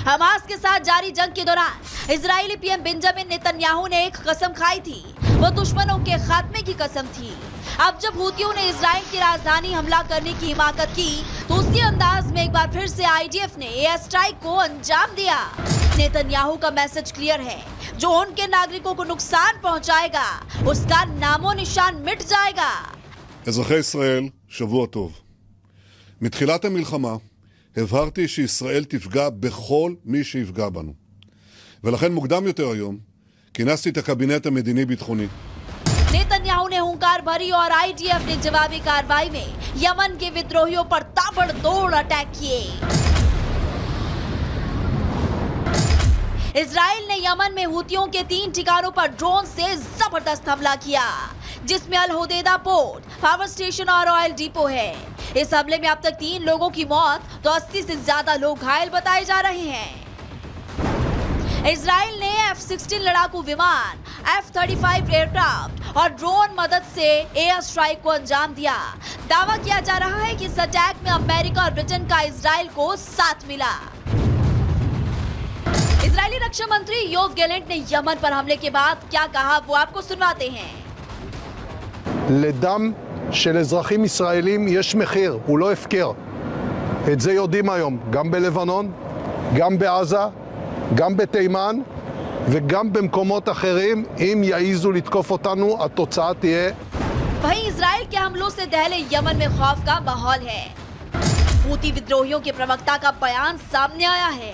Hamas के साथ जारी जंग के दौरान इजरायली पीएम बेंजामिन नेतन्याहू ने एक कसम खाई थी, वो दुश्मनों के खात्मे की कसम थी। अब जब हूतियों ने इजराइल की राजधानी हमला करने की हिमाकत की तो उसी अंदाज में एक बार फिर से आईडीएफ ने एयर स्ट्राइक को अंजाम दिया। नेतन्याहू का मैसेज क्लियर है, जो उनके नागरिकों को नुकसान पहुंचाएगा उसका नामो निशान मिट जाएगा। אזרחי ישראל, שבוע טוב. מתחילת המלחמה הבהרתי שישראל תפגע בכל מי שיפגע בנו. ולכן מוקדם יותר היום כינסתי את הקבינט המדיני-ביטחוני. नेतन्याहू ने हुंकार भरी और आईडीएफ ने जवाबी कार्रवाई में यमन के विद्रोहियों पर ताबड़तोड़ अटैक किए। इजराइल ने यमन में हूतियों के 3 ठिकानों पर ड्रोन से जबरदस्त हमला किया, जिसमें अल हुदैदा पोर्ट, पावर स्टेशन और ऑयल डिपो है। इस हमले में अब तक 3 लोगों की मौत तो 80 से ज्यादा लोग घायल बताए जा रहे हैं। इजराइल ने F-16 लड़ाकू विमान, F-35 एयरक्राफ्ट और ड्रोन मदद से एयर स्ट्राइक को अंजाम दिया। दावा किया जा रहा है कि इस अटैक में अमेरिका और ब्रिटेन का इजराइल को साथ मिला। इजरायली रक्षा मंत्री योव गैलेंट ने यमन पर हमले के बाद क्या कहा, वो आपको सुनवाते हैं। לדם של אזרחים ישראלים יש מחיר, הוא לא הפקר. את זה יודעים היום, גם בלבנון, גם בעזה, גם בתימן וגם במקומות אחרים. אם יעיזו לתקוף אותנו, התוצאה תהיה. वहीं इजराइल के हमलों से दहले यमन में खौफ का माहौल है। हूती विद्रोहियों के प्रवक्ता का बयान सामने आया है।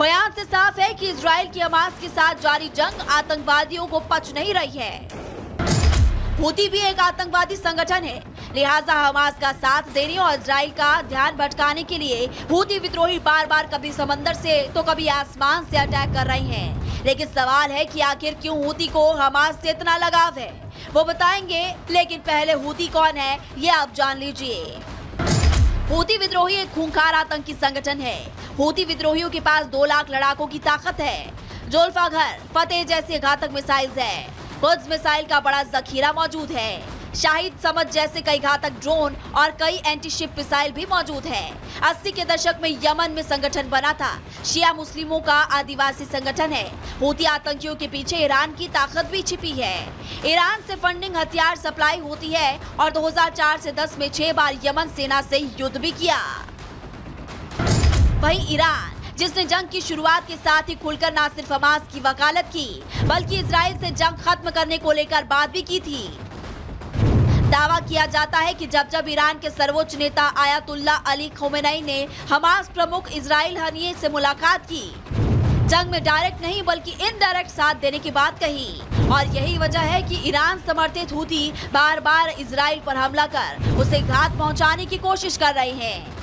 बयान से साफ है कि इजराइल की हमास के साथ जारी जंग आतंकवादियों को पच नहीं रही है। हूती भी एक आतंकवादी संगठन है, लिहाजा हमास का साथ देने और इजराइल का ध्यान भटकाने के लिए हूती विद्रोही बार बार कभी समंदर से तो कभी आसमान से अटैक कर रहे हैं। लेकिन सवाल है कि आखिर क्यों हूती को हमास से इतना लगाव है, वो बताएंगे। लेकिन पहले हूती कौन है ये आप जान लीजिए। हूती विद्रोही एक खूंखार आतंकी संगठन है। हूती विद्रोहियों के पास 2 लाख लड़ाकों की ताकत है। जोल्फागर, फतेह जैसे घातक मिसाइल है। कुद्स मिसाइल का बड़ा जखीरा मौजूद है। शाहिद समझ जैसे कई घातक ड्रोन और कई एंटी शिप मिसाइल भी मौजूद है। 80 के दशक में यमन में संगठन बना था। शिया मुस्लिमों का आदिवासी संगठन है। हूती आतंकियों के पीछे ईरान की ताकत भी छिपी है। ईरान से फंडिंग, हथियार सप्लाई होती है और 2004 से 10 में 6 बार यमन सेना से युद्ध भी किया। वहीं ईरान, जिसने जंग की शुरुआत के साथ ही खुलकर न सिर्फ हमास की वकालत की बल्कि इजराइल से जंग खत्म करने को लेकर बात भी की थी। दावा किया जाता है कि जब जब ईरान के सर्वोच्च नेता आयतुल्ला अली खमेनी ने हमास प्रमुख इजराइल हनिये से मुलाकात की, जंग में डायरेक्ट नहीं बल्कि इनडायरेक्ट साथ देने की बात कही। और यही वजह है कि ईरान समर्थित हूती बार बार इजराइल पर हमला कर उसे घात पहुंचाने की कोशिश कर रहे हैं।